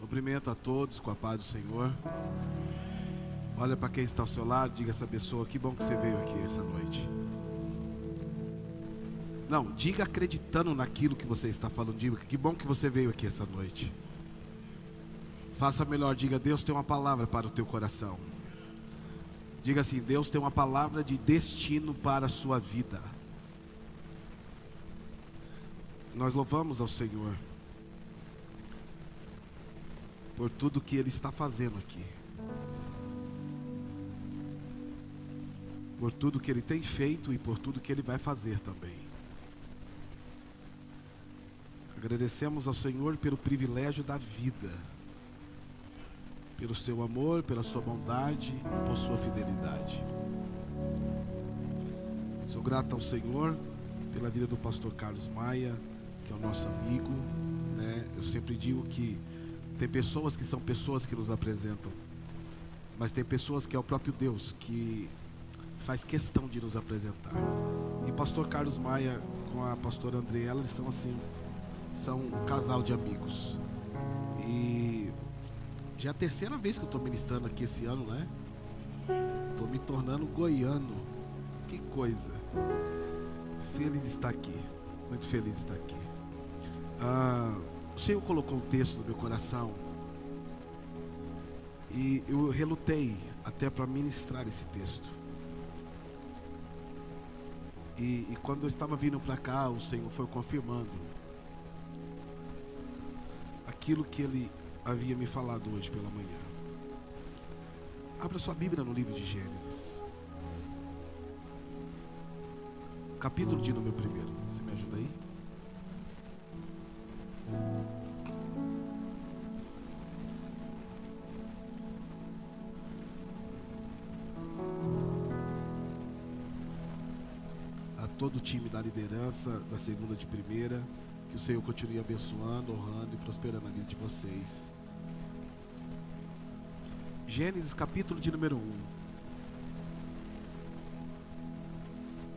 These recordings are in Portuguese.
Cumprimento a todos com a paz do Senhor. Olha para quem está ao seu lado, diga a essa pessoa: que bom que você veio aqui essa noite. Não, diga acreditando naquilo que você está falando. Diga: que bom que você veio aqui essa noite. Faça melhor, diga: Deus tem uma palavra para o teu coração. Diga assim: Deus tem uma palavra de destino para a sua vida. Nós louvamos ao Senhor por tudo que Ele está fazendo aqui, por tudo que Ele tem feito e por tudo que Ele vai fazer também. Agradecemos ao Senhor pelo privilégio da vida, pelo seu amor, pela sua bondade e por sua fidelidade. Sou grato ao Senhor pela vida do pastor Carlos Maia, que é o nosso amigo, né? Eu sempre digo que tem pessoas que são pessoas que nos apresentam, mas tem pessoas que é o próprio Deus que faz questão de nos apresentar. E pastor Carlos Maia com a pastora Andriela, eles são assim, são um casal de amigos. E já é a terceira vez que eu estou ministrando aqui esse ano, né? Estou me tornando goiano. Que coisa. Feliz de estar aqui. Muito feliz de estar aqui. O Senhor colocou um texto no meu coração e eu relutei até para ministrar esse texto. E quando eu estava vindo para cá, o Senhor foi confirmando aquilo que Ele havia me falado hoje pela manhã. Abra sua Bíblia no livro de Gênesis, capítulo de número 1. Você me ajuda aí? A todo o time da liderança, da segunda de primeira, que o Senhor continue abençoando, honrando e prosperando a vida de vocês. Gênesis capítulo de número 1,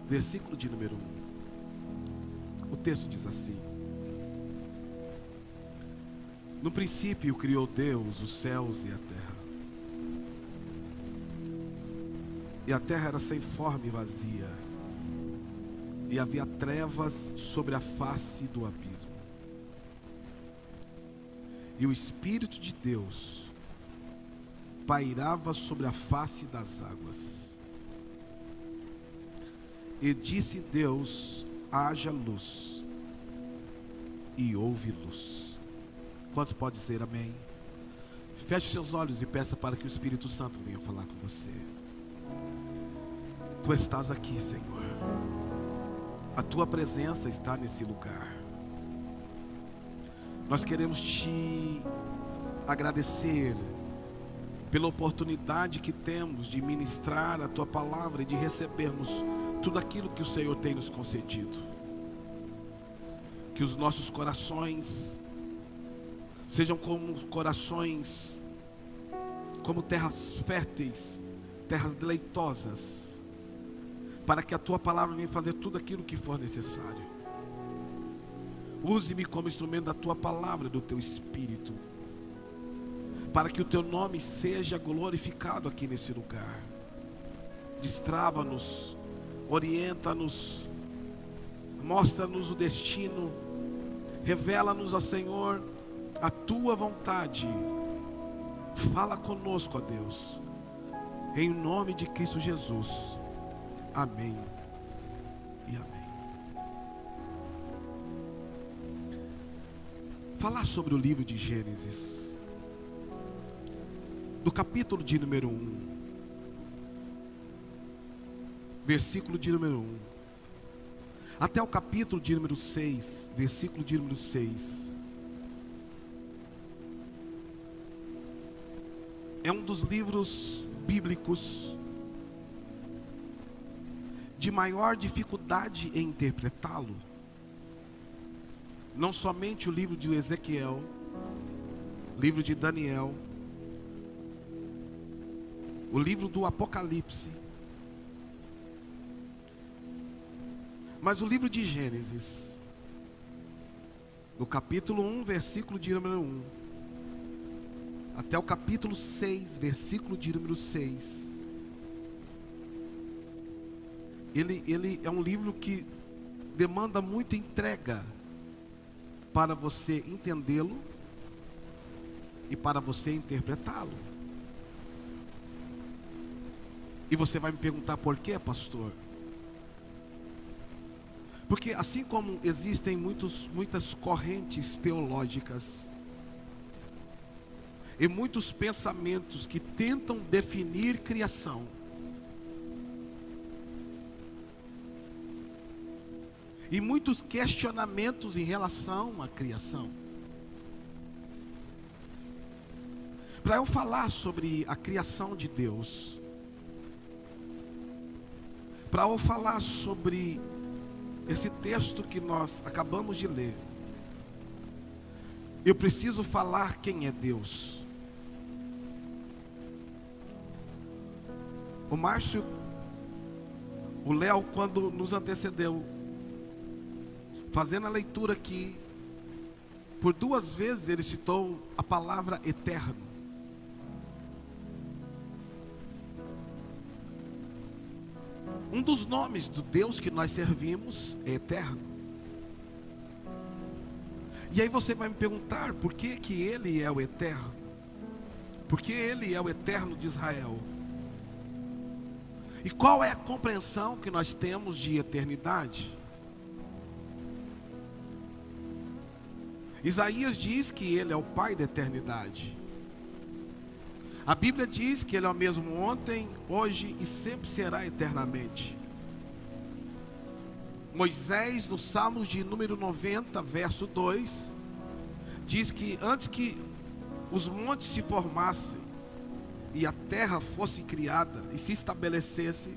versículo de número 1. O texto diz assim: no princípio criou Deus os céus e a terra. E a terra era sem forma e vazia, e havia trevas sobre a face do abismo. E o Espírito de Deus pairava sobre a face das águas. E disse Deus: haja luz, e houve luz. Quantos pode dizer amém? Feche seus olhos e peça para que o Espírito Santo venha falar com você. Tu estás aqui, Senhor. A tua presença está nesse lugar. Nós queremos te agradecer pela oportunidade que temos de ministrar a tua palavra e de recebermos tudo aquilo que o Senhor tem nos concedido. Que os nossos corações sejam como corações, como terras férteis, terras deleitosas, para que a tua palavra venha fazer tudo aquilo que for necessário. Use-me como instrumento da tua palavra, do teu Espírito, para que o teu nome seja glorificado aqui nesse lugar. Destrava-nos, orienta-nos, mostra-nos o destino, revela-nos, ó Senhor, a tua vontade. Fala conosco, ó Deus, em nome de Cristo Jesus. Amém e amém. Falar sobre o livro de Gênesis, do capítulo de número 1, versículo de número 1, até o capítulo de número 6, versículo de número 6. É um dos livros bíblicos de maior dificuldade em interpretá-lo. Não somente o livro de Ezequiel, livro de Daniel, o livro do Apocalipse, mas o livro de Gênesis, no capítulo 1, versículo de número 1, até o capítulo 6, versículo de número 6. Ele é um livro que demanda muita entrega para você entendê-lo e para você interpretá-lo. E você vai me perguntar por quê, pastor? Porque assim como existem muitas correntes teológicas e muitos pensamentos que tentam definir criação, e muitos questionamentos em relação à criação, para eu falar sobre a criação de Deus, para eu falar sobre esse texto que nós acabamos de ler, eu preciso falar quem é Deus. O Márcio, o Léo, quando nos antecedeu, fazendo a leitura aqui, por 2 vezes ele citou a palavra eterno. Um dos nomes do Deus que nós servimos é eterno. E aí você vai me perguntar, por que que ele é o eterno? Porque ele é o eterno de Israel. E qual é a compreensão que nós temos de eternidade? Isaías diz que ele é o Pai da eternidade. A Bíblia diz que ele é o mesmo ontem, hoje e sempre será eternamente. Moisés, no Salmos de número 90, verso 2, diz que antes que os montes se formassem e a terra fosse criada e se estabelecesse,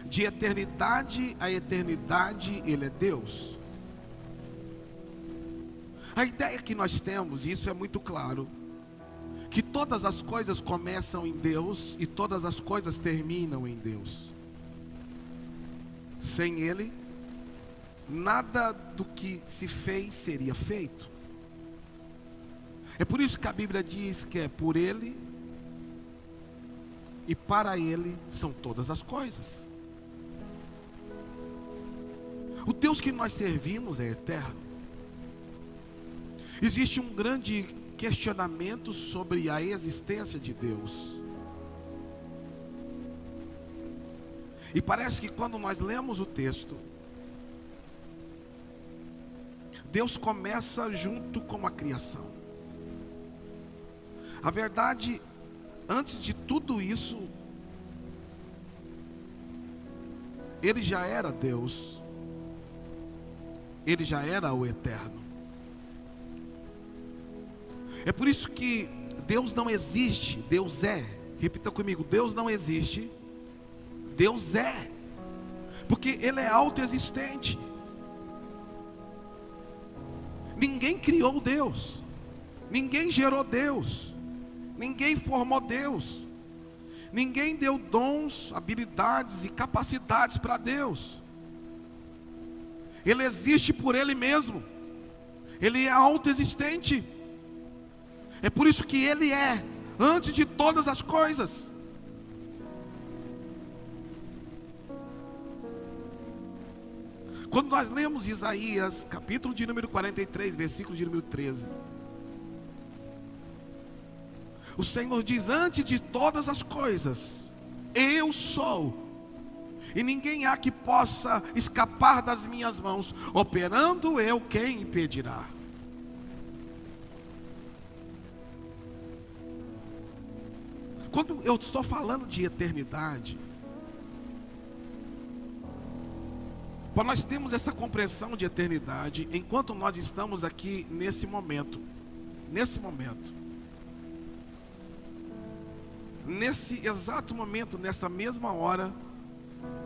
de eternidade a eternidade ele é Deus. A ideia que nós temos, e isso é muito claro, que todas as coisas começam em Deus e todas as coisas terminam em Deus. Sem Ele, nada do que se fez seria feito. É por isso que a Bíblia diz que é por Ele e para Ele são todas as coisas. O Deus que nós servimos é eterno. Existe um grande questionamento sobre a existência de Deus. E parece que quando nós lemos o texto, Deus começa junto com a criação. A verdade, antes de tudo isso, Ele já era Deus. Ele já era o eterno. É por isso que Deus não existe, Deus é. Repita comigo, Deus não existe, Deus é. Porque Ele é autoexistente. Ninguém criou Deus, ninguém gerou Deus, ninguém formou Deus, ninguém deu dons, habilidades e capacidades para Deus. Ele existe por Ele mesmo. Ele é autoexistente. É por isso que Ele é antes de todas as coisas. Quando nós lemos Isaías, capítulo de número 43, versículo de número 13, o Senhor diz: antes de todas as coisas, eu sou, e ninguém há que possa escapar das minhas mãos. Operando eu, quem impedirá? Quando eu estou falando de eternidade, para nós termos essa compreensão de eternidade, enquanto nós estamos aqui nesse momento, nesse exato momento, nessa mesma hora,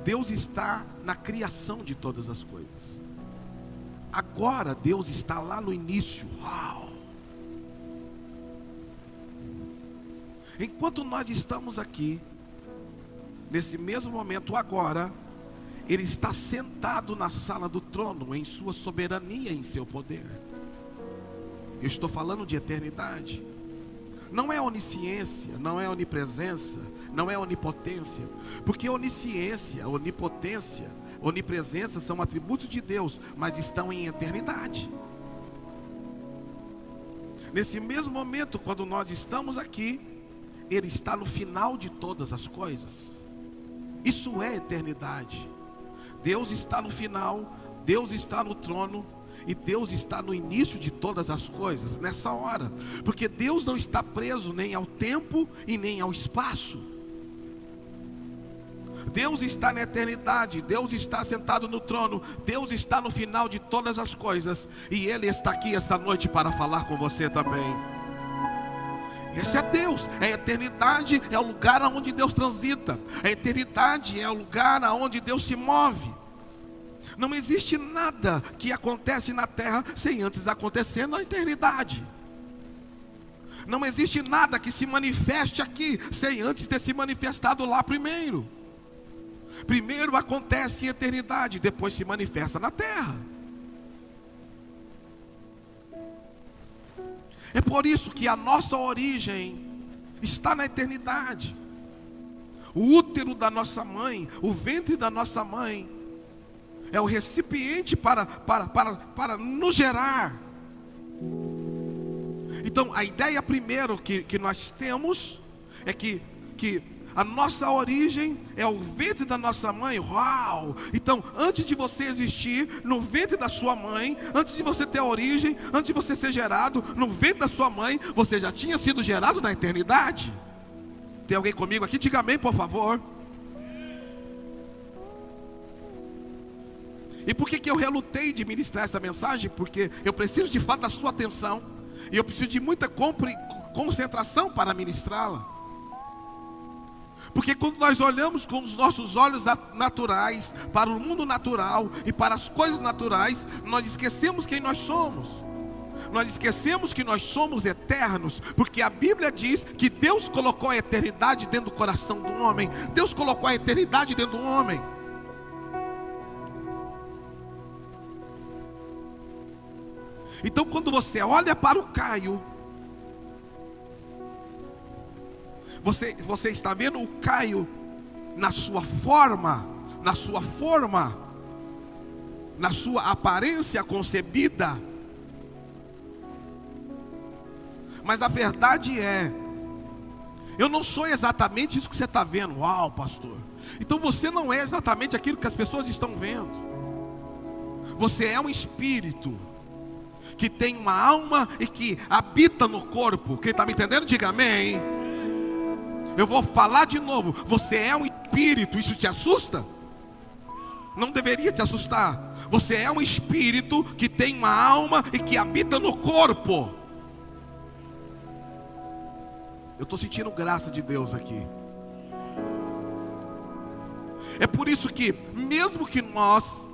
Deus está na criação de todas as coisas. Agora Deus está lá no início. Uau! Enquanto nós estamos aqui, nesse mesmo momento agora, Ele está sentado na sala do trono, em sua soberania, em seu poder. Eu estou falando de eternidade. Não é onisciência, não é onipresença, não é onipotência. Porque onisciência, onipotência, onipresença são atributos de Deus, mas estão em eternidade. Nesse mesmo momento, quando nós estamos aqui, Ele está no final de todas as coisas. Isso é eternidade. Deus está no final, Deus está no trono, e Deus está no início de todas as coisas, nessa hora. Porque Deus não está preso nem ao tempo e nem ao espaço. Deus está na eternidade, Deus está sentado no trono, Deus está no final de todas as coisas. E Ele está aqui esta noite para falar com você também. Esse é Deus, é a eternidade, é o lugar onde Deus transita. A eternidade é o lugar onde Deus se move. Não existe nada que acontece na terra sem antes acontecer na eternidade. Não existe nada que se manifeste aqui sem antes ter se manifestado lá primeiro. Primeiro acontece em eternidade, depois se manifesta na terra. É por isso que a nossa origem está na eternidade. O útero da nossa mãe, o ventre da nossa mãe, é o recipiente para nos gerar. Então a ideia primeiro que nós temos é que a nossa origem é o ventre da nossa mãe. Uau! Então antes de você existir no ventre da sua mãe, antes de você ter origem, antes de você ser gerado no ventre da sua mãe, você já tinha sido gerado na eternidade. Tem alguém comigo aqui? Diga amém, por favor. E por que eu relutei de ministrar essa mensagem? Porque eu preciso de fato da sua atenção, e eu preciso de muita concentração para ministrá-la. Porque quando nós olhamos com os nossos olhos naturais para o mundo natural e para as coisas naturais, nós esquecemos quem nós somos. Nós esquecemos que nós somos eternos, porque a Bíblia diz que Deus colocou a eternidade dentro do coração do homem. Deus colocou a eternidade dentro do homem. Então quando você olha para o Caio, você está vendo o Caio na sua forma, na sua aparência concebida. Mas a verdade é, eu não sou exatamente isso que você está vendo. Uau, pastor. Então você não é exatamente aquilo que as pessoas estão vendo. Você é um espírito que tem uma alma e que habita no corpo. Quem está me entendendo, diga amém. Eu vou falar de novo. Você é um espírito. Isso te assusta? Não deveria te assustar. Você é um espírito que tem uma alma e que habita no corpo. Eu estou sentindo graça de Deus aqui. É por isso que, mesmo que nós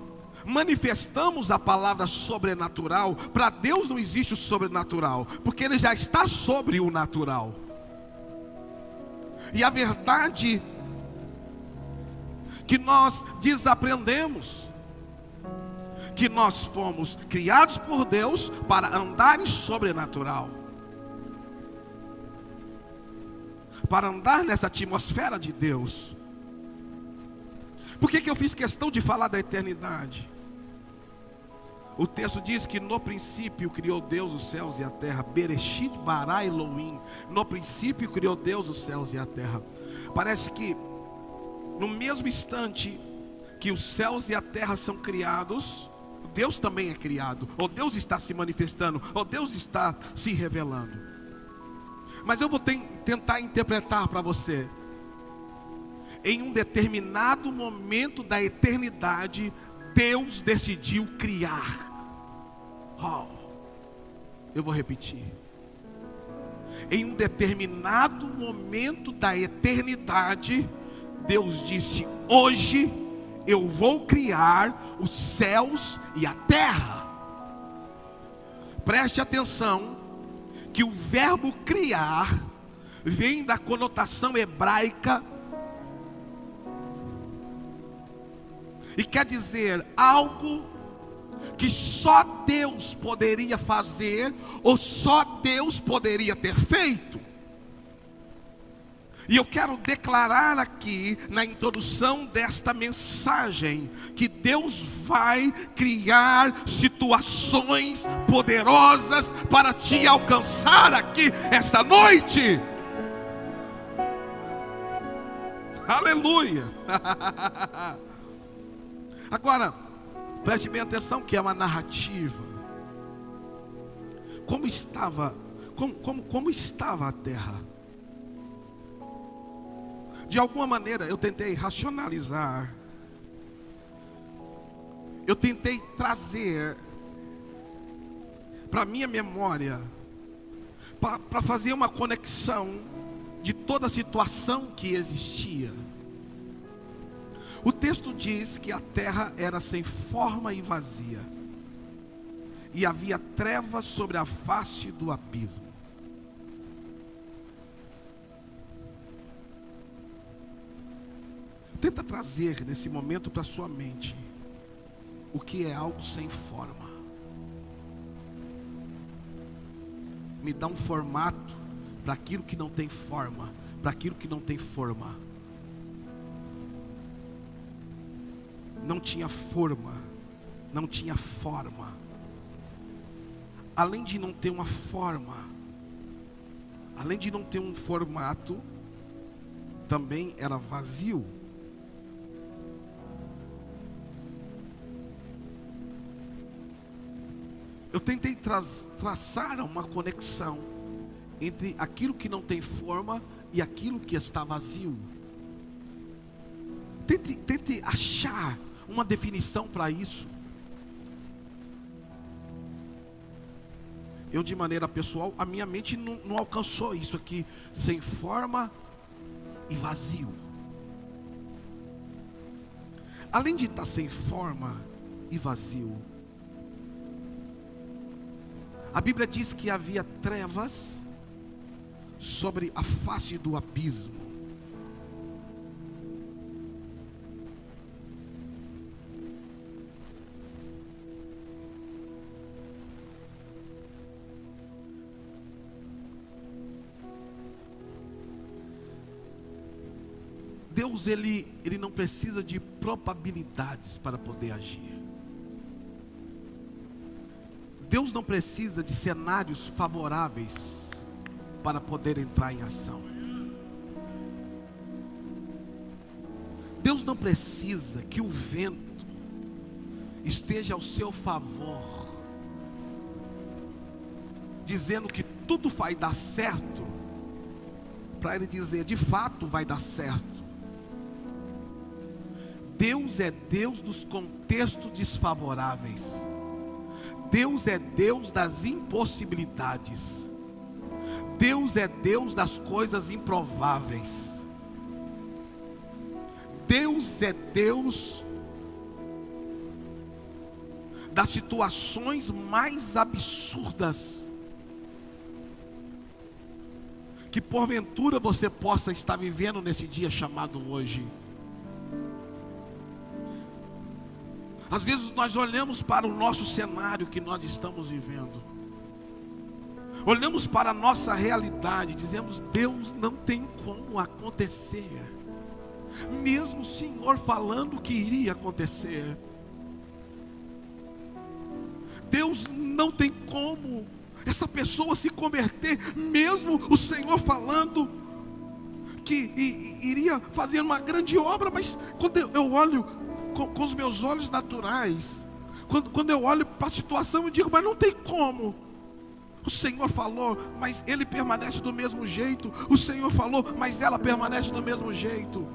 manifestamos a palavra sobrenatural, para Deus não existe o sobrenatural, porque Ele já está sobre o natural. E a verdade que nós desaprendemos, que nós fomos criados por Deus para andar em sobrenatural, para andar nessa atmosfera de Deus. Por que eu fiz questão de falar da eternidade? O texto diz que no princípio criou Deus os céus e a terra. Bereshit bara Elohim. No princípio criou Deus os céus e a terra. Parece que no mesmo instante que os céus e a terra são criados, Deus também é criado. Ou Deus está se manifestando, ou Deus está se revelando. Mas eu vou tentar interpretar para você. Em um determinado momento da eternidade, Deus decidiu criar. Oh, eu vou repetir. Em um determinado momento da eternidade, Deus disse: hoje eu vou criar os céus e a terra. Preste atenção que o verbo criar vem da conotação hebraica e quer dizer algo que só Deus poderia fazer, ou só Deus poderia ter feito. E eu quero declarar aqui, na introdução desta mensagem, que Deus vai criar situações poderosas para te alcançar aqui esta noite. Aleluia. Agora, preste bem atenção que é uma narrativa. Como estava a terra? De alguma maneira eu tentei racionalizar, eu tentei trazer para minha memória, para fazer uma conexão de toda a situação que existia. O texto diz que a terra era sem forma e vazia, e havia trevas sobre a face do abismo. Tenta trazer nesse momento para sua mente o que é algo sem forma. Me dá um formato para aquilo que não tem forma, para aquilo que não tem forma. Não tinha forma, não tinha forma. Além de não ter uma forma, além de não ter um formato, também era vazio. Eu tentei traçar uma conexão entre aquilo que não tem forma e aquilo que está vazio. Tente achar uma definição para isso. Eu, de maneira pessoal, a minha mente não alcançou isso aqui, sem forma e vazio. Além de estar sem forma e vazio, a Bíblia diz que havia trevas sobre a face do abismo. Deus, ele não precisa de probabilidades para poder agir. Deus não precisa de cenários favoráveis para poder entrar em ação. Deus não precisa que o vento esteja ao seu favor, dizendo que tudo vai dar certo, para Ele dizer, de fato vai dar certo. Deus é Deus dos contextos desfavoráveis. Deus é Deus das impossibilidades. Deus é Deus das coisas improváveis. Deus é Deus das situações mais absurdas que porventura você possa estar vivendo nesse dia chamado hoje. Às vezes nós olhamos para o nosso cenário que nós estamos vivendo, olhamos para a nossa realidade, dizemos, Deus, não tem como acontecer, mesmo o Senhor falando que iria acontecer. Deus, não tem como essa pessoa se converter, mesmo o Senhor falando que iria fazer uma grande obra. Mas quando eu olho com os meus olhos naturais, quando eu olho para a situação, eu digo, mas não tem como. O Senhor falou, mas ele permanece do mesmo jeito. O Senhor falou, mas ela permanece do mesmo jeito.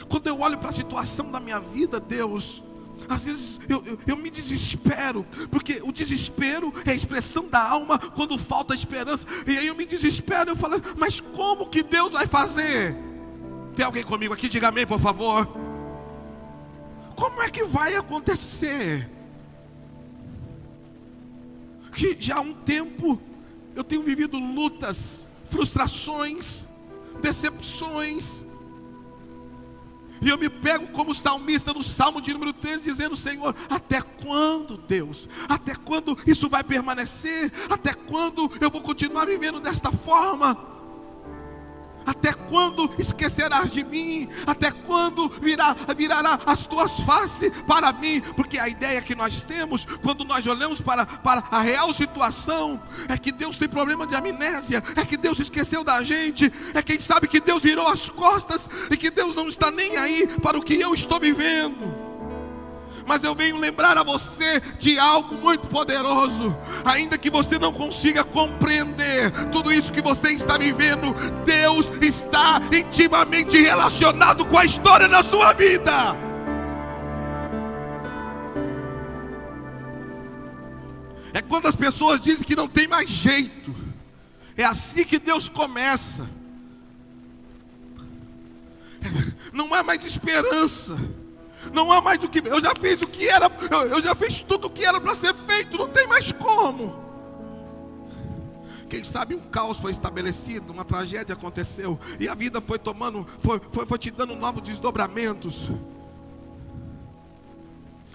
Quando eu olho para a situação da minha vida, Deus, às vezes eu me desespero, porque o desespero é a expressão da alma quando falta esperança. E aí eu me desespero, eu falo, mas como que Deus vai fazer? Tem alguém comigo aqui? Diga amém, por favor. Como é que vai acontecer? Que já há um tempo eu tenho vivido lutas, frustrações, decepções, e eu me pego como salmista no Salmo de número 13, dizendo, Senhor, até quando, Deus? Até quando isso vai permanecer? Até quando eu vou continuar vivendo desta forma? Até quando esquecerás de mim? Até quando virará as tuas faces para mim? Porque a ideia que nós temos, quando nós olhamos para a real situação, é que Deus tem problema de amnésia, é que Deus esqueceu da gente, é quem sabe que Deus virou as costas, e que Deus não está nem aí para o que eu estou vivendo. Mas eu venho lembrar a você de algo muito poderoso. Ainda que você não consiga compreender tudo isso que você está vivendo, Deus está intimamente relacionado com a história da sua vida. É quando as pessoas dizem que não tem mais jeito, é assim que Deus começa. Não há mais esperança. Não há mais do que... Eu já fiz o que era... Eu já fiz tudo o que era para ser feito. Não tem mais como. Quem sabe um caos foi estabelecido, uma tragédia aconteceu, e a vida foi tomando... Foi te dando novos desdobramentos.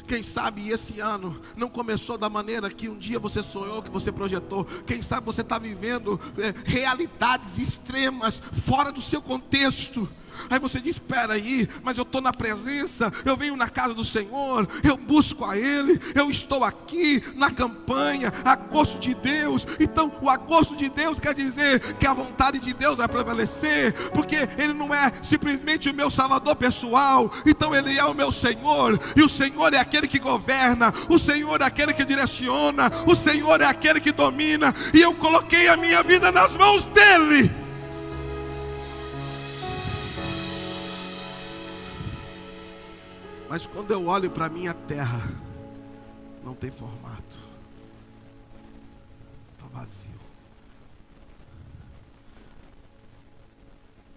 Quem sabe esse ano não começou da maneira que um dia você sonhou, que você projetou. Quem sabe você está vivendo realidades extremas, fora do seu contexto. Aí você diz, espera aí, mas eu estou na presença, eu venho na casa do Senhor, eu busco a Ele, eu estou aqui na campanha, a gosto de Deus. Então o a gosto de Deus quer dizer que a vontade de Deus vai prevalecer, porque Ele não é simplesmente o meu salvador pessoal, então Ele é o meu Senhor, e o Senhor é aquele que governa, o Senhor é aquele que direciona, o Senhor é aquele que domina, e eu coloquei a minha vida nas mãos dEle. Mas quando eu olho para a minha terra, não tem formato, está vazio.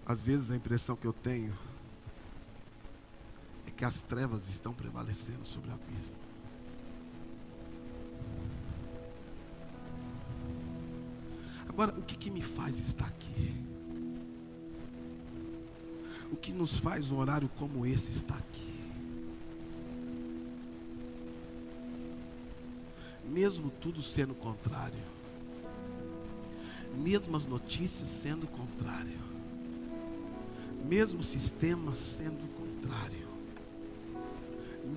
Às vezes a impressão que eu tenho é que as trevas estão prevalecendo sobre o abismo. Agora, o que me faz estar aqui? O que nos faz um horário como esse estar aqui? Mesmo tudo sendo contrário, mesmo as notícias sendo contrário, mesmo o sistema sendo contrário,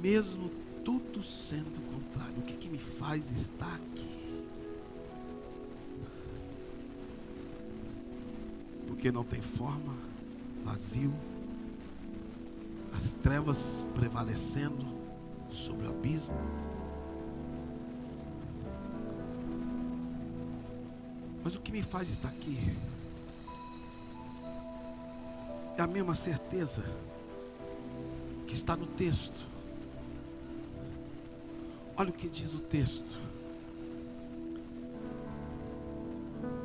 mesmo tudo sendo contrário, o que me faz estar aqui? Porque não tem forma, vazio, as trevas prevalecendo sobre o abismo. Mas o que me faz estar aqui é a mesma certeza que está no texto. Olha o que diz o texto.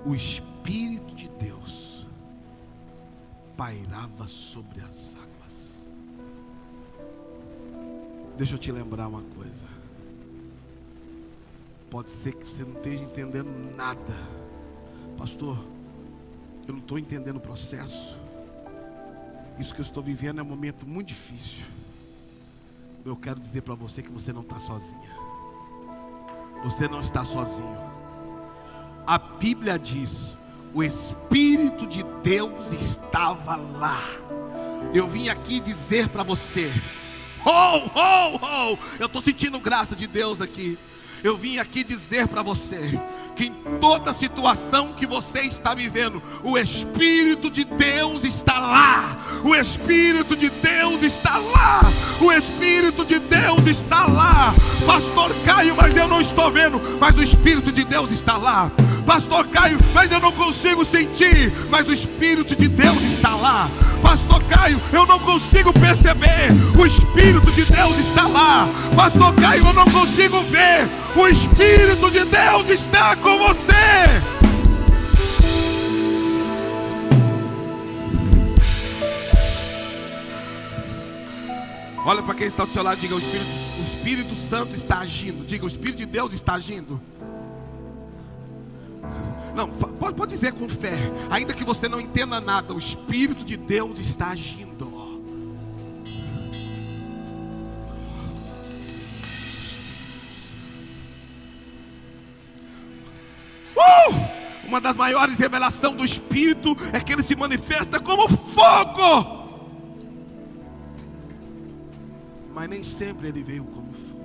O Espírito de Deus pairava sobre as águas. Deixa eu te lembrar uma coisa. Pode ser que você não esteja entendendo nada. Pastor, eu não estou entendendo o processo. Isso que eu estou vivendo é um momento muito difícil. Eu quero dizer para você que você não está sozinha. Você não está sozinho. A Bíblia diz: o Espírito de Deus estava lá. Eu vim aqui dizer para você, eu estou sentindo graça de Deus aqui. Eu vim aqui dizer para você que em toda situação que você está vivendo, o Espírito de Deus está lá. O Espírito de Deus está lá. O Espírito de Deus está lá. Pastor Caio, mas eu não estou vendo, mas o Espírito de Deus está lá. Pastor Caio, mas eu não consigo sentir, mas o Espírito de Deus está lá. Pastor Caio, eu não consigo perceber, o Espírito de Deus está lá. Pastor Caio, eu não consigo ver, o Espírito de Deus está com você. Olha para quem está do seu lado, diga: o Espírito Santo está agindo. Diga: o Espírito de Deus está agindo. Não, pode dizer com fé, ainda que você não entenda nada, o Espírito de Deus está agindo. Uma das maiores revelações do Espírito é que ele se manifesta como fogo. Mas nem sempre ele veio como fogo.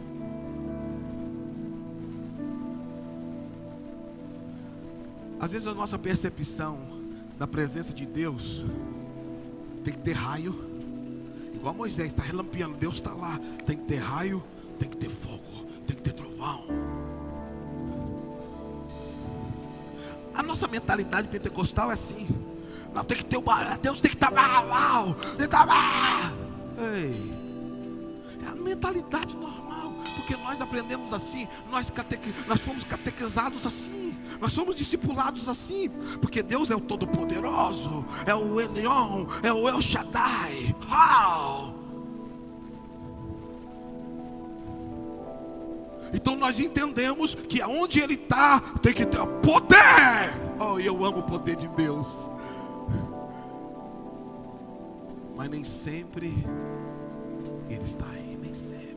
Às vezes a nossa percepção da presença de Deus tem que ter raio. Igual Moisés está relampeando, Deus está lá. Tem que ter raio, tem que ter fogo, tem que ter trovão. A nossa mentalidade pentecostal é assim. Não, tem que ter Deus tem que estar mal. Ei, é a mentalidade normal. Porque nós aprendemos assim. Nós fomos catequizados assim. Nós somos discipulados assim. Porque Deus é o Todo-Poderoso, é o Elion, é o El Shaddai. Então nós entendemos que aonde Ele está tem que ter poder. Oh, eu amo o poder de Deus. Mas nem sempre Ele está aí, nem sempre.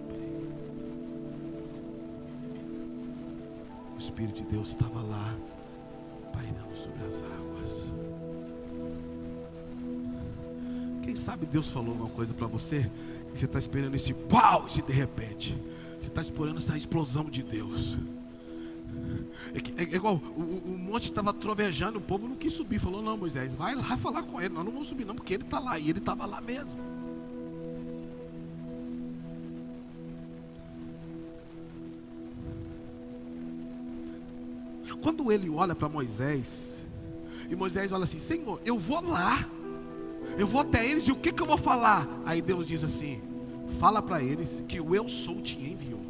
O Espírito de Deus estava lá, pairando sobre as águas. Quem sabe Deus falou uma coisa para você e você está esperando esse pau, esse de repente. Você está esperando essa explosão de Deus. É igual o monte estava trovejando, o povo não quis subir. Falou: não, Moisés, vai lá falar com ele. Nós não vamos subir não, porque ele está lá. E ele estava lá mesmo. Quando ele olha para Moisés, e Moisés olha assim: Senhor, eu vou lá, eu vou até eles, e o que eu vou falar? Aí Deus diz assim: fala para eles que o eu sou te enviou.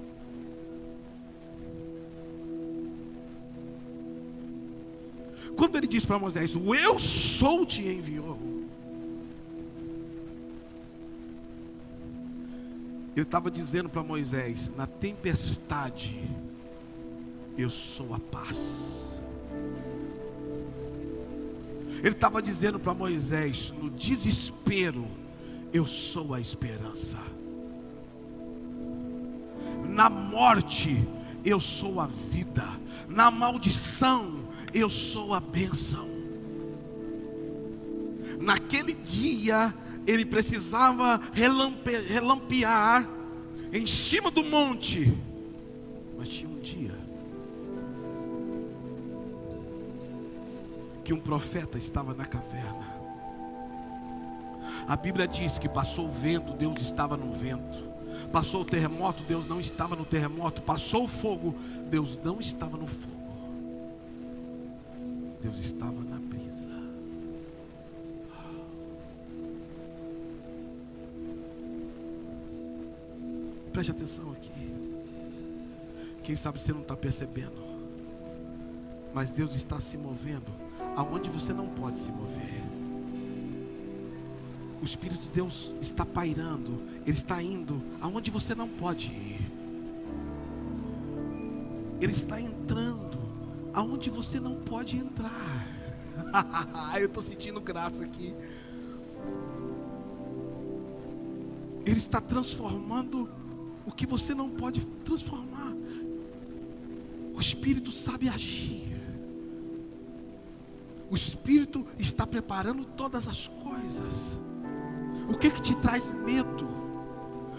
Quando ele diz para Moisés: o eu sou te enviou, ele estava dizendo para Moisés: na tempestade eu sou a paz. Ele estava dizendo para Moisés: no desespero eu sou a esperança. Na morte eu sou a vida. Na maldição eu sou a bênção. Naquele dia ele precisava relampear em cima do monte. Mas tinha um dia que um profeta estava na caverna. A Bíblia diz que passou o vento, Deus estava no vento. Passou o terremoto, Deus não estava no terremoto. Passou o fogo, Deus não estava no fogo. Deus estava na brisa. Preste atenção aqui. Quem sabe você não está percebendo, mas Deus está se movendo aonde você não pode se mover. O Espírito de Deus está pairando. Ele está indo aonde você não pode ir. Ele está entrando aonde você não pode entrar. Eu estou sentindo graça aqui. Ele está transformando o que você não pode transformar. O Espírito sabe agir. O Espírito está preparando todas as coisas. O que te traz medo?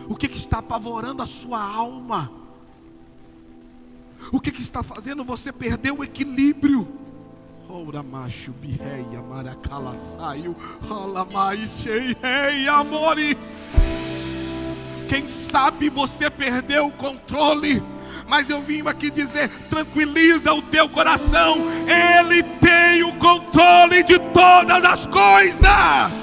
O que está apavorando a sua alma? O que está fazendo você perder o equilíbrio? Ora macho, birreia, maracala saiu, rola mais rei, amore. Quem sabe você perdeu o controle, mas eu vim aqui dizer: tranquiliza o teu coração. Ele tem o controle de todas as coisas.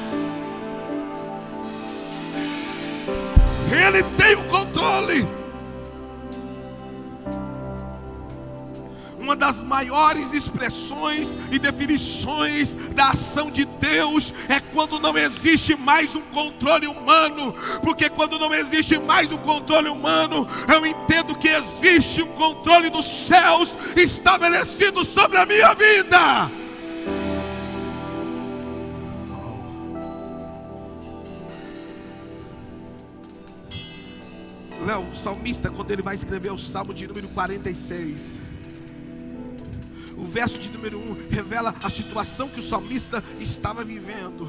Ele tem o controle. Uma das maiores expressões e definições da ação de Deus é quando não existe mais um controle humano. Porque quando não existe mais um controle humano, eu entendo que existe um controle dos céus estabelecido sobre a minha vida. O salmista, quando ele vai escrever o Salmo de número 46, o verso de número 1 revela a situação que o salmista estava vivendo.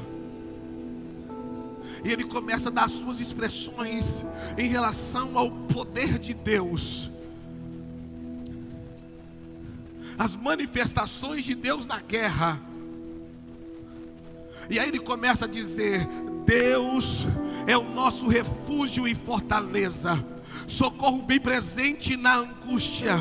E ele começa a dar as suas expressões em relação ao poder de Deus, as manifestações de Deus na guerra. E aí ele começa a dizer: Deus é o nosso refúgio e fortaleza, socorro bem presente na angústia,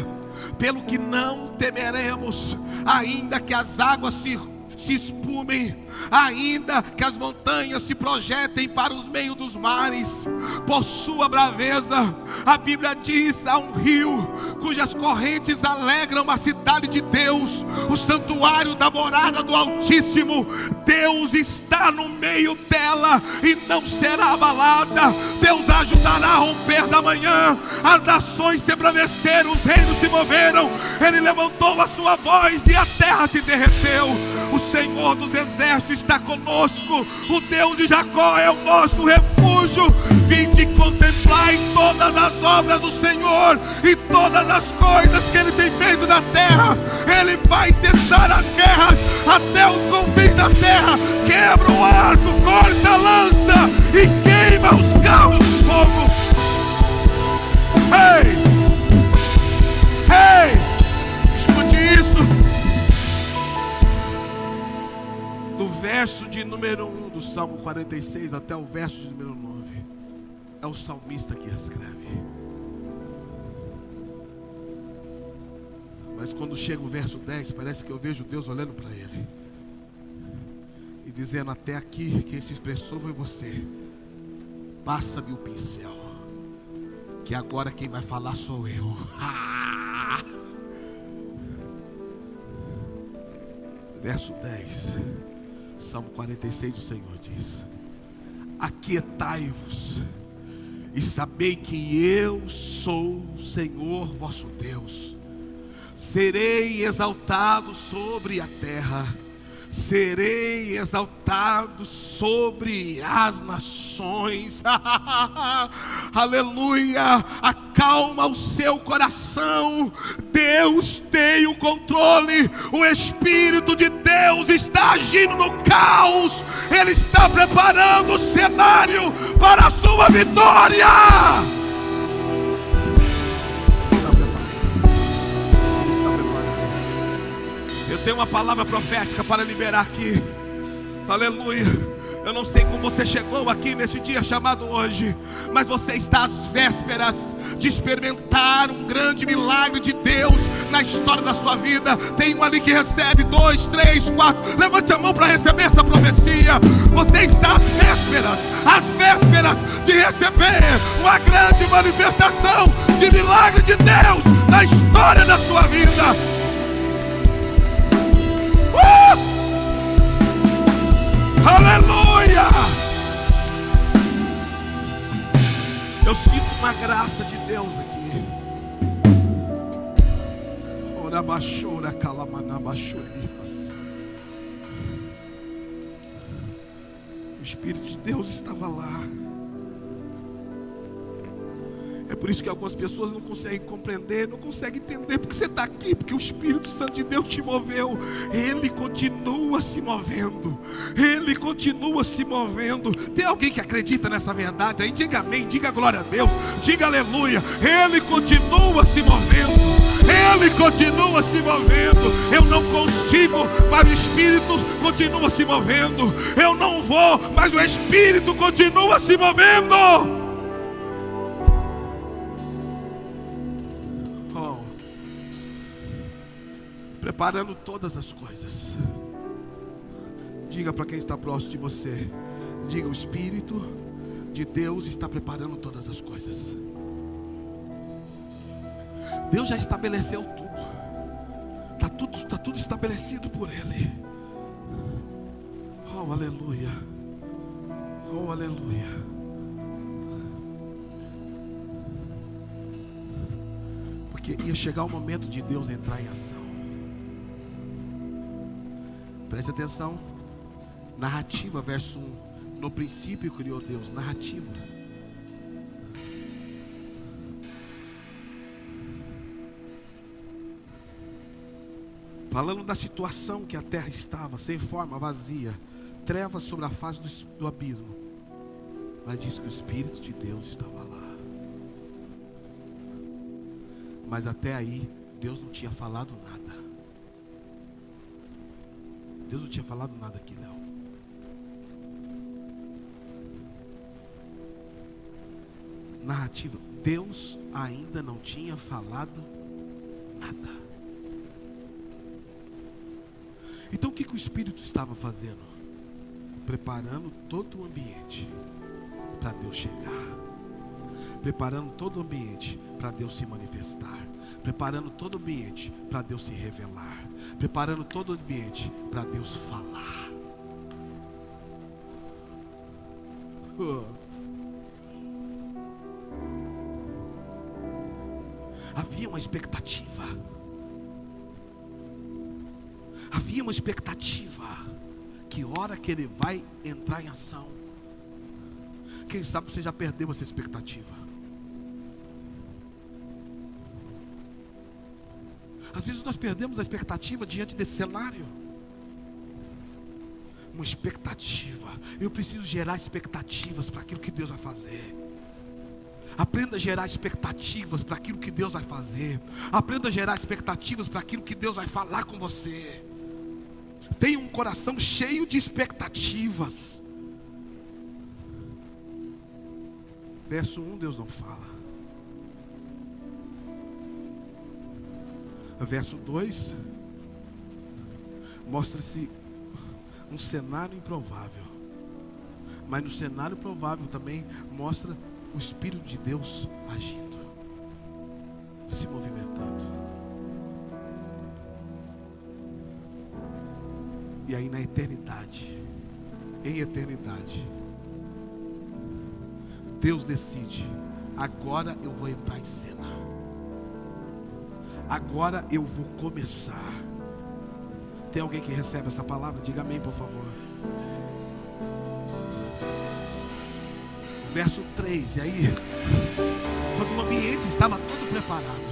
pelo que não temeremos, ainda que as águas se espumem, ainda que as montanhas se projetem para os meios dos mares. Por sua braveza, a Bíblia diz, há um rio cujas correntes alegram a cidade de Deus, o santuário da morada do Altíssimo. Deus está no meio dela e não será abalada. Deus a ajudará a romper da manhã. As nações se embraveceram, os reinos se moveram. Ele levantou a sua voz e a terra se derreteu. O Senhor dos exércitos está conosco, o Deus de Jacó é o nosso refúgio. Vinde contemplar em todas as obras do Senhor e todas as coisas que Ele tem feito na terra. Ele faz cessar as guerras até os confins da terra, quebra o arco, corta a lança e queima os carros de fogo. Ei! Ei! Escute isso. Do verso de número 1 do Salmo 46 até o verso de número 9, é o salmista que escreve. Mas quando chega o verso 10, parece que eu vejo Deus olhando para ele e dizendo: até aqui quem se expressou foi você, passa-me o pincel, que agora quem vai falar sou eu. Verso 10, Salmo 46, o Senhor diz: aquietai-vos e sabei que eu sou o Senhor vosso Deus. Serei exaltado sobre a terra, serei exaltado sobre as nações. Aleluia! Acalma o seu coração. Deus tem o controle. O Espírito de Deus está agindo no caos. Ele está preparando o cenário para a sua vitória. Eu tenho uma palavra profética para liberar aqui. Aleluia. Eu não sei como você chegou aqui nesse dia chamado hoje, mas você está às vésperas de experimentar um grande milagre de Deus na história da sua vida. Tem um ali que recebe, 2, 3, 4. Levante a mão para receber essa profecia. Você está às vésperas de receber uma grande manifestação de milagre de Deus na história da sua vida. Aleluia! Eu sinto uma graça de Deus aqui. Ora baixura calamana baixuripas. O Espírito de Deus estava lá. É por isso que algumas pessoas não conseguem compreender, não conseguem entender porque você está aqui, porque o Espírito Santo de Deus te moveu. Ele continua se movendo. Ele continua se movendo. Tem alguém que acredita nessa verdade aí? Diga amém, diga glória a Deus, diga aleluia. Ele continua se movendo. Ele continua se movendo. Eu não consigo, mas o Espírito continua se movendo. Eu não vou, mas o Espírito continua se movendo. Preparando todas as coisas. Diga para quem está próximo de você, diga: o Espírito de Deus está preparando todas as coisas. Deus já estabeleceu tudo. Está tudo estabelecido por Ele. Oh, aleluia. Oh, aleluia. Porque ia chegar o momento de Deus entrar em ação. Preste atenção. Narrativa, verso 1. No princípio criou Deus. Narrativa. falando da situação que a terra estava, sem forma, vazia, trevas sobre a face do abismo, mas diz que o Espírito de Deus estava lá. Mas até aí, Deus não tinha falado nada. Deus não tinha falado nada aqui, Léo. Narrativa, Deus ainda não tinha falado nada. Então o que o Espírito estava fazendo? Preparando todo o ambiente para Deus chegar, preparando todo o ambiente para Deus se manifestar, preparando todo o ambiente para Deus se revelar, preparando todo o ambiente para Deus falar. Havia uma expectativa. Havia uma expectativa. Que hora que ele vai entrar em ação? Quem sabe você já perdeu essa expectativa. Às vezes nós perdemos a expectativa diante desse cenário. Uma expectativa. Eu preciso gerar expectativas para aquilo que Deus vai fazer. Aprenda a gerar expectativas para aquilo que Deus vai fazer. Aprenda a gerar expectativas para aquilo que Deus vai falar com você. Tenha um coração cheio de expectativas. Verso 1, Deus não fala. Verso 2, mostra-se um cenário improvável. Mas no cenário provável também mostra o Espírito de Deus agindo, se movimentando. E aí na eternidade, em eternidade, Deus decide: agora eu vou entrar em cena. Agora eu vou começar. Tem alguém que recebe essa palavra? Diga amém, por favor. Verso 3, e aí, quando o ambiente estava todo preparado,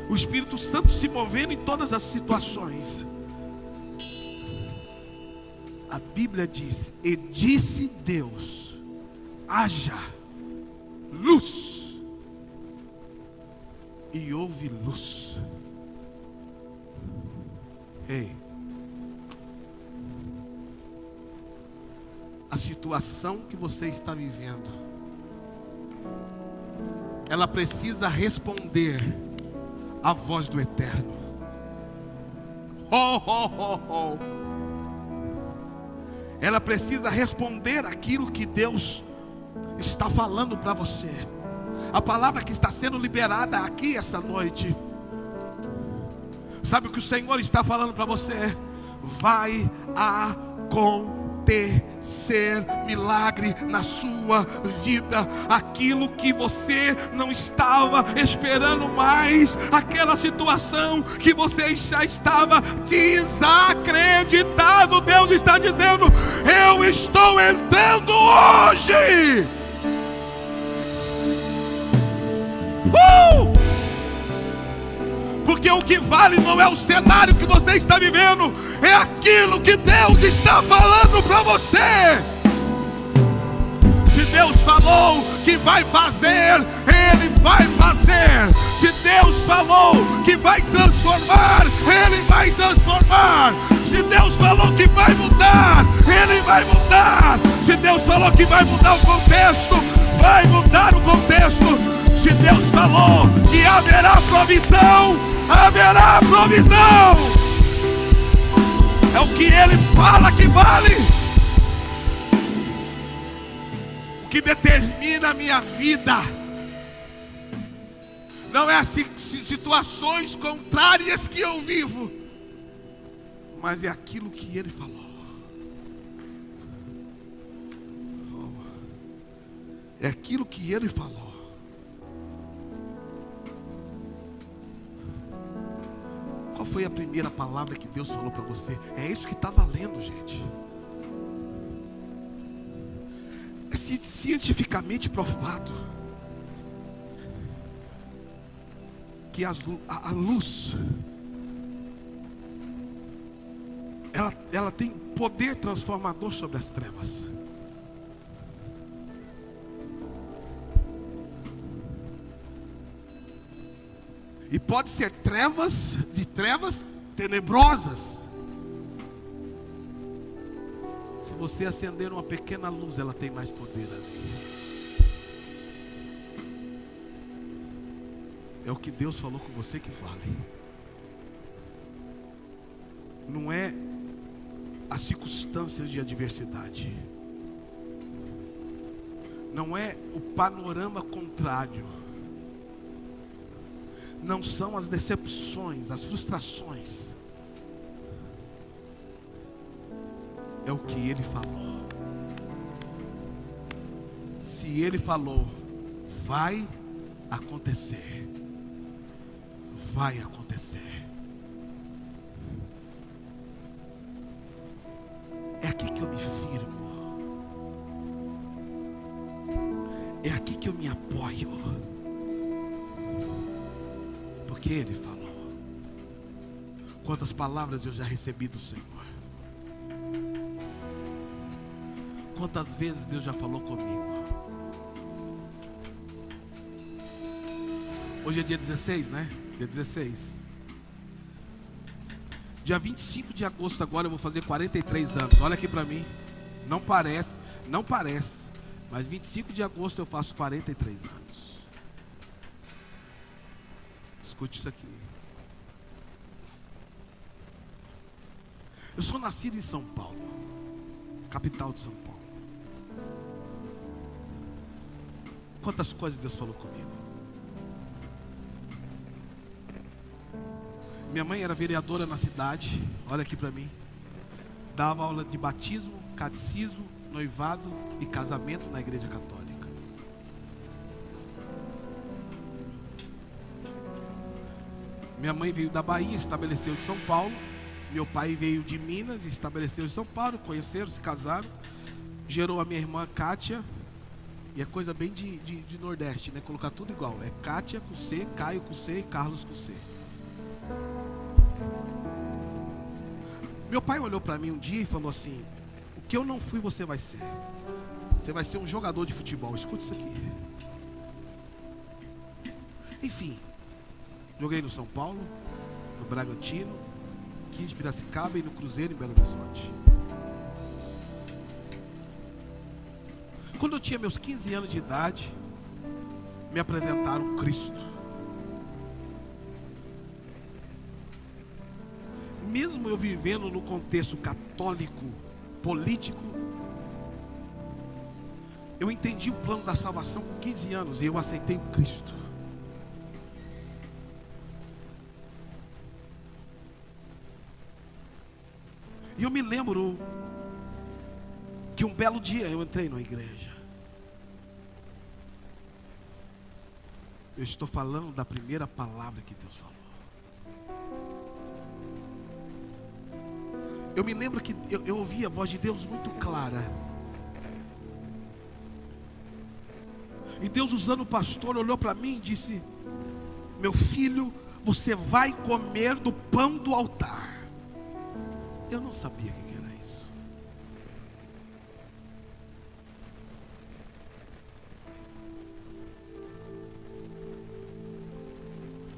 o Espírito Santo se movendo em todas as situações, a Bíblia diz: e disse Deus, haja luz, e houve luz. Ei, a situação que você está vivendo, ela precisa responder à voz do Eterno. Ela precisa responder aquilo que Deus está falando para você. A palavra que está sendo liberada aqui essa noite, sabe o que o Senhor está falando para você? Vai acontecer milagre na sua vida. Aquilo que você não estava esperando mais, aquela situação que você já estava desacreditado, Deus está dizendo: eu estou entrando hoje. Porque o que vale não é o cenário que você está vivendo, é aquilo que Deus está falando para você. Se Deus falou que vai fazer, Ele vai fazer. Se Deus falou que vai transformar, Ele vai transformar. Se Deus falou que vai mudar, Ele vai mudar. Se Deus falou que vai mudar o contexto, vai mudar o contexto. Se Deus falou que haverá provisão, haverá provisão. É o que Ele fala que vale. O que determina a minha vida não é as situações contrárias que eu vivo, mas é aquilo que Ele falou. É aquilo que Ele falou. Qual foi a primeira palavra que Deus falou para você? É isso que está valendo, gente. É cientificamente provado que a luz, ela tem poder transformador sobre as trevas. E pode ser trevas tenebrosas. Se você acender uma pequena luz, ela tem mais poder ali. É o que Deus falou com você que vale. Não é as circunstâncias de adversidade. Não é o panorama contrário. Não são as decepções, as frustrações. É o que Ele falou. Se Ele falou, vai acontecer. Vai acontecer. É aqui que eu me firmo. É aqui que eu me apoio. Porque Ele falou. Quantas palavras eu já recebi do Senhor. Quantas vezes Deus já falou comigo. Hoje é dia 16, né? Dia 16. Dia 25 de agosto agora eu vou fazer 43 anos. Olha aqui pra mim. Não parece. Mas 25 de agosto eu faço 43 anos. Escute isso aqui. Eu sou nascido em São Paulo, capital de São Paulo. Quantas coisas Deus falou comigo. Minha mãe era vereadora na cidade. Olha aqui para mim. Dava aula de batismo, catecismo, noivado e casamento na igreja católica. Minha mãe veio da Bahia, estabeleceu em São Paulo. Meu pai veio de Minas, estabeleceu em São Paulo. Conheceram, se casaram. Gerou a minha irmã Kátia. E é coisa bem de Nordeste, né? Colocar tudo igual. É Kátia com C, Caio com C e Carlos com C. Meu pai olhou para mim um dia e falou assim: o que eu não fui, você vai ser. Você vai ser um jogador de futebol. Escuta isso aqui. Enfim, joguei no São Paulo, no Bragantino, aqui de Piracicaba e no Cruzeiro em Belo Horizonte. Quando eu tinha meus 15 anos de idade, me apresentaram Cristo. Mesmo eu vivendo no contexto católico, político, eu entendi o plano da salvação com 15 anos e eu aceitei o Cristo. E eu me lembro que um belo dia eu entrei na igreja. Eu estou falando da primeira palavra que Deus falou. Eu me lembro que eu ouvi a voz de Deus muito clara. E Deus, usando o pastor, olhou para mim e disse: meu filho, você vai comer do pão do altar. Eu não sabia o que era isso.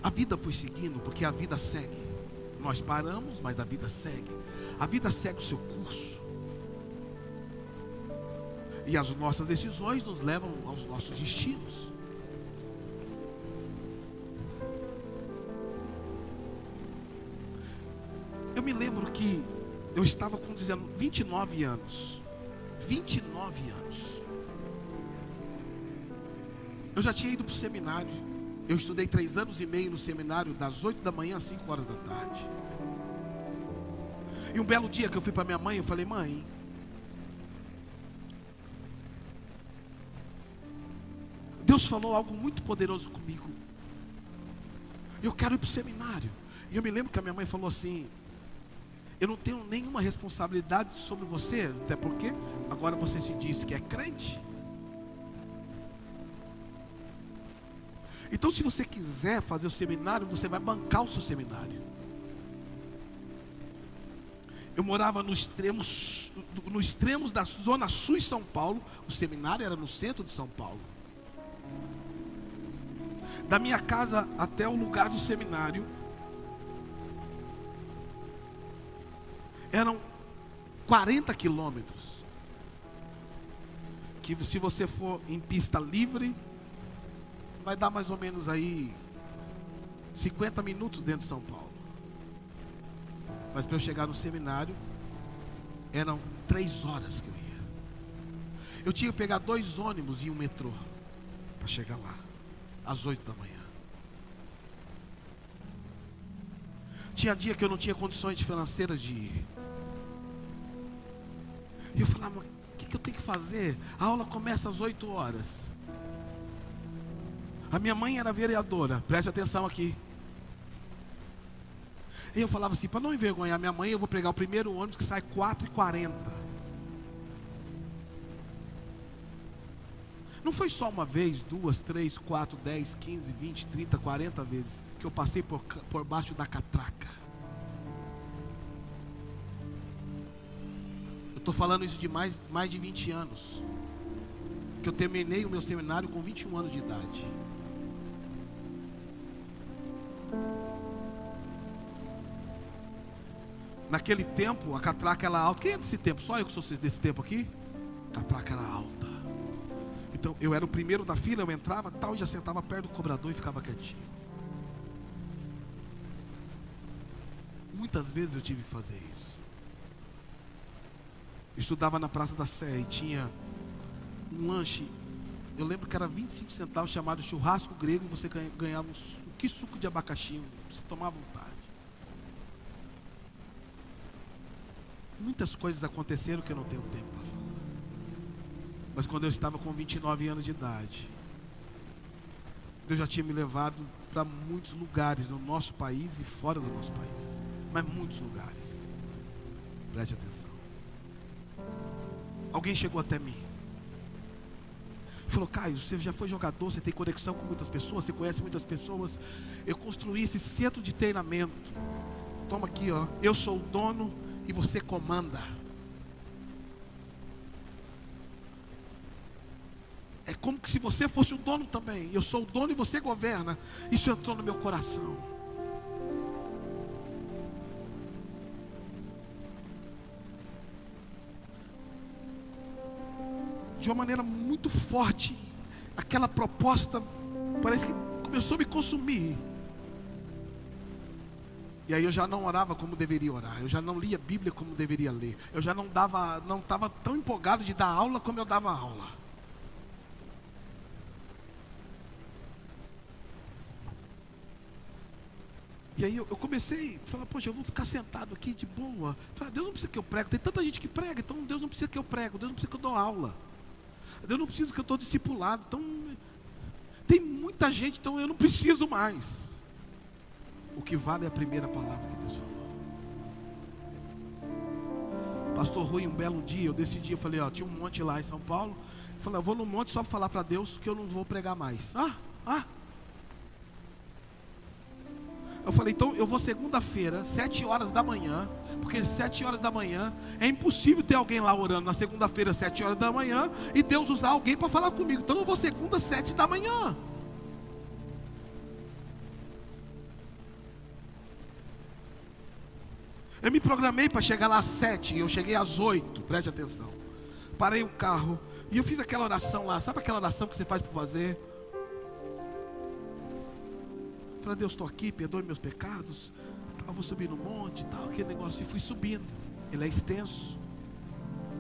A vida foi seguindo, porque a vida segue. Nós paramos, mas a vida segue. A vida segue o seu curso. E as nossas decisões nos levam aos nossos destinos. Eu me lembro que eu estava com 29 anos. 29 anos. Eu já tinha ido para o seminário. Eu estudei 3 anos e meio no seminário, das 8 da manhã às 5 horas da tarde. E um belo dia que eu fui para minha mãe, eu falei: mãe, Deus falou algo muito poderoso comigo. Eu quero ir para o seminário. E eu me lembro que a minha mãe falou assim: eu não tenho nenhuma responsabilidade sobre você, até porque agora você se diz que é crente. Então, se você quiser fazer o seminário, você vai bancar o seu seminário. Eu morava nos extremos da zona sul de São Paulo. O seminário era no centro de São Paulo. Da minha casa até o lugar do seminário eram 40 quilômetros. Que se você for em pista livre, vai dar mais ou menos aí 50 minutos dentro de São Paulo. Mas para eu chegar no seminário, eram 3 horas que eu ia. Eu tinha que pegar 2 ônibus e um metrô para chegar lá, às 8 da manhã. Tinha dia que eu não tinha condições financeiras de ir. E eu falava, mas o que eu tenho que fazer? A aula começa às 8 horas. A minha mãe era vereadora, preste atenção aqui. E eu falava assim, para não envergonhar minha mãe, eu vou pegar o primeiro ônibus que sai 4h40. Não foi só uma vez, 2, 3, 4, 10, 15, 20, 30, 40 vezes que eu passei por baixo da catraca. Eu estou falando isso de mais de 20 anos. Que eu terminei o meu seminário com 21 anos de idade. Naquele tempo, a catraca era alta. Quem é desse tempo? Só eu que sou desse tempo aqui? A catraca era alta. Então, eu era o primeiro da fila, eu entrava tal, e já sentava perto do cobrador e ficava quietinho. Muitas vezes eu tive que fazer isso. Eu estudava na Praça da Sé e tinha um lanche, eu lembro que era 25 centavos, chamado churrasco grego, e você ganhava um suco de abacaxi, você tomava vontade. Muitas coisas aconteceram que eu não tenho tempo para falar. Mas quando eu estava com 29 anos de idade, Deus já tinha me levado para muitos lugares no nosso país e fora do nosso país. Mas muitos lugares. Preste atenção. Alguém chegou até mim. Falou, Caio, você já foi jogador, você tem conexão com muitas pessoas, você conhece muitas pessoas. Eu construí esse centro de treinamento. Toma aqui, ó. Eu sou o dono e você comanda. É como se você fosse o dono também. Eu sou o dono e você governa. Isso entrou no meu coração. De uma maneira muito forte, aquela proposta parece que começou a me consumir. E aí eu já não orava como deveria orar. Eu já não lia a Bíblia como deveria ler. Eu já não estava tão empolgado de dar aula como eu dava aula. E aí eu comecei a falar, poxa, eu vou ficar sentado aqui de boa. Falei, Deus não precisa que eu prego. Tem tanta gente que prega, então Deus não precisa que eu prego. Deus não precisa que eu dou aula. Deus não precisa que eu estou discipulado. Então, tem muita gente, então eu não preciso mais. O que vale é a primeira palavra que Deus falou. Pastor Rui, um belo dia, eu decidi, eu falei, ó, tinha um monte lá em São Paulo. Eu falei, eu vou no monte só para falar para Deus que eu não vou pregar mais. Eu falei, então eu vou segunda-feira, 7 horas da manhã, porque 7 horas da manhã é impossível ter alguém lá orando na segunda-feira, 7 horas da manhã, e Deus usar alguém para falar comigo. Então eu vou segunda, 7 da manhã. Eu me programei para chegar lá às 7, eu cheguei às 8, preste atenção. Parei o carro e eu fiz aquela oração lá, sabe aquela oração que você faz por fazer? Falei, Deus, estou aqui, perdoe meus pecados, tal, vou subir no monte, tal, aquele negócio, e fui subindo. Ele é extenso.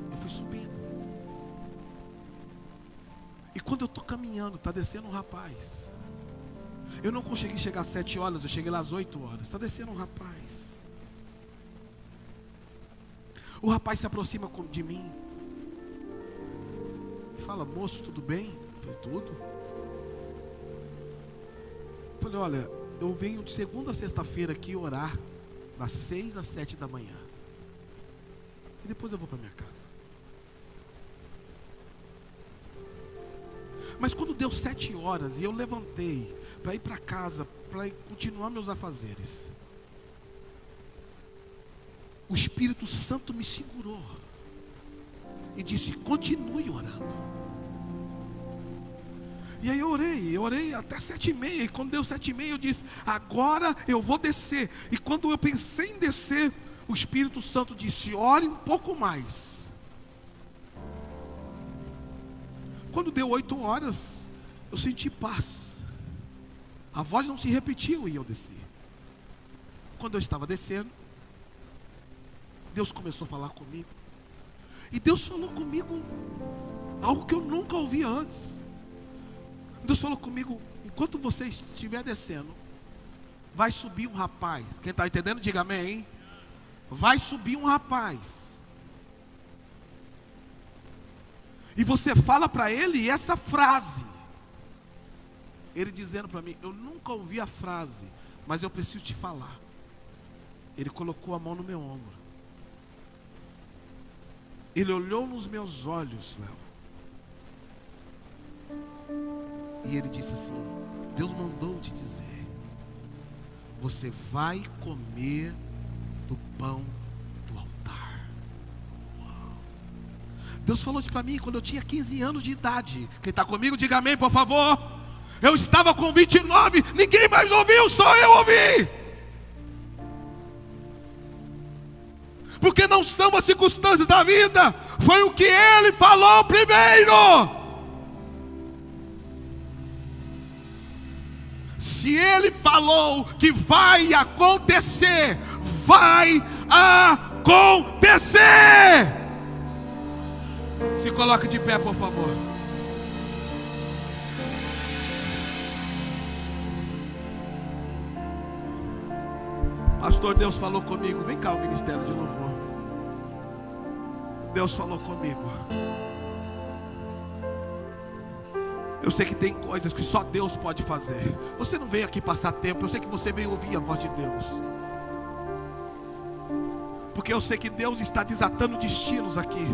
Eu fui subindo. E quando eu estou caminhando, está descendo um rapaz. Eu não consegui chegar às 7 horas, eu cheguei lá às 8 horas. Está descendo um rapaz. O rapaz se aproxima de mim. Fala, moço, tudo bem? Eu falei, tudo. Eu falei, olha, eu venho de segunda a sexta-feira aqui orar, das 6 às 7 da manhã. E depois eu vou para minha casa. Mas quando deu 7 horas e eu levantei para ir para casa, para continuar meus afazeres, o Espírito Santo me segurou e disse: continue orando. E aí eu orei até 7h30, e quando deu 7h30 eu disse: agora eu vou descer. E quando eu pensei em descer, o Espírito Santo disse: ore um pouco mais. Quando deu 8 horas, eu senti paz. A voz não se repetiu e eu desci. Quando eu estava descendo, Deus começou a falar comigo. E Deus falou comigo algo que eu nunca ouvi antes. Deus falou comigo: enquanto você estiver descendo, vai subir um rapaz. Quem está entendendo, diga amém, hein? Vai subir um rapaz. E você fala para ele essa frase. Ele dizendo para mim: eu nunca ouvi a frase, mas eu preciso te falar. Ele colocou a mão no meu ombro. Ele olhou nos meus olhos, Léo. E ele disse assim: Deus mandou te dizer, você vai comer do pão do altar. Uau. Deus falou isso para mim quando eu tinha 15 anos de idade. Quem está comigo, diga amém, por favor. Eu estava com 29, ninguém mais ouviu, só eu ouvi. Porque não são as circunstâncias da vida, foi o que Ele falou primeiro. Se Ele falou que vai acontecer, vai acontecer. Se coloque de pé, por favor. Pastor, Deus falou comigo. Vem cá, o ministério de louvor. Deus falou comigo. Eu sei que tem coisas que só Deus pode fazer. Você não veio aqui passar tempo. Eu sei que você veio ouvir a voz de Deus. Porque eu sei que Deus está desatando destinos aqui.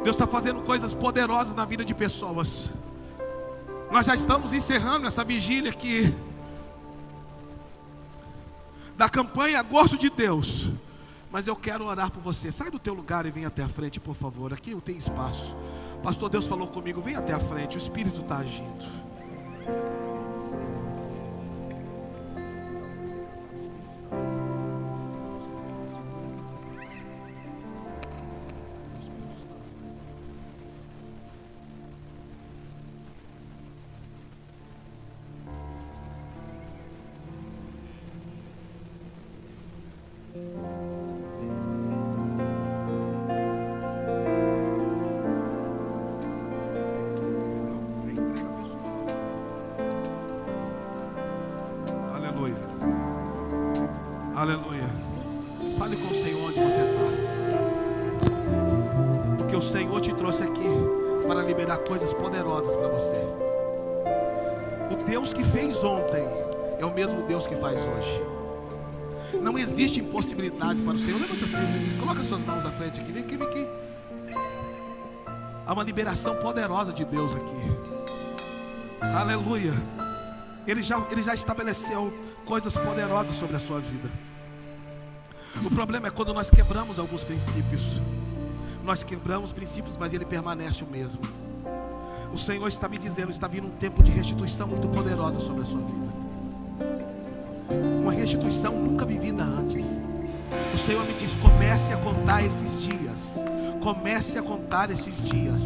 Deus está fazendo coisas poderosas na vida de pessoas. Nós já estamos encerrando essa vigília aqui da campanha Gosto de Deus. Mas eu quero orar por você. Sai do teu lugar e vem até a frente, por favor. Aqui eu tenho espaço. Pastor, Deus falou comigo. Vem até a frente, o Espírito está agindo. Aleluia. Fale com o Senhor onde você está. Porque o Senhor te trouxe aqui para liberar coisas poderosas para você. O Deus que fez ontem é o mesmo Deus que faz hoje. Não existe impossibilidade para o Senhor. Levanta assim, coloca suas mãos à frente aqui. Vem aqui, vem aqui. Há uma liberação poderosa de Deus aqui. Aleluia. Ele já estabeleceu coisas poderosas sobre a sua vida. O problema é quando nós quebramos alguns princípios. Nós quebramos princípios, mas ele permanece o mesmo. O Senhor está me dizendo, está vindo um tempo de restituição muito poderosa sobre a sua vida. Uma restituição nunca vivida antes. O Senhor me diz, comece a contar esses dias. Comece a contar esses dias.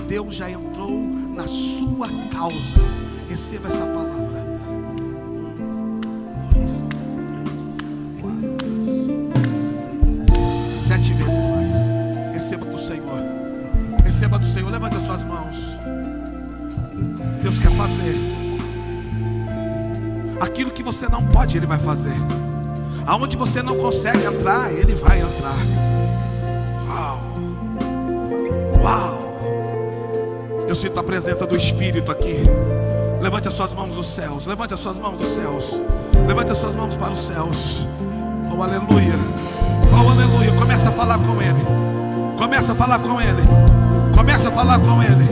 Deus já entrou na sua causa. Receba essa palavra. 7 vezes mais. Receba do Senhor. Receba do Senhor. Levante as suas mãos. Deus quer fazer aquilo que você não pode, Ele vai fazer. Aonde você não consegue entrar, Ele vai entrar. Uau. Uau. Eu sinto a presença do Espírito aqui. Levante as suas mãos aos céus. Levante as suas mãos aos céus. Levante as suas mãos para os céus. Oh, aleluia. Oh, aleluia. Começa a falar com Ele. Começa a falar com Ele. Começa a falar com Ele.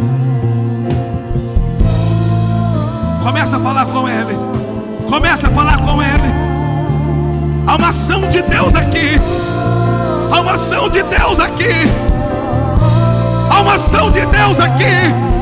Começa a falar com Ele. Começa a falar com Ele. Há uma ação de Deus aqui. Há uma ação de Deus aqui. Há uma ação de Deus aqui.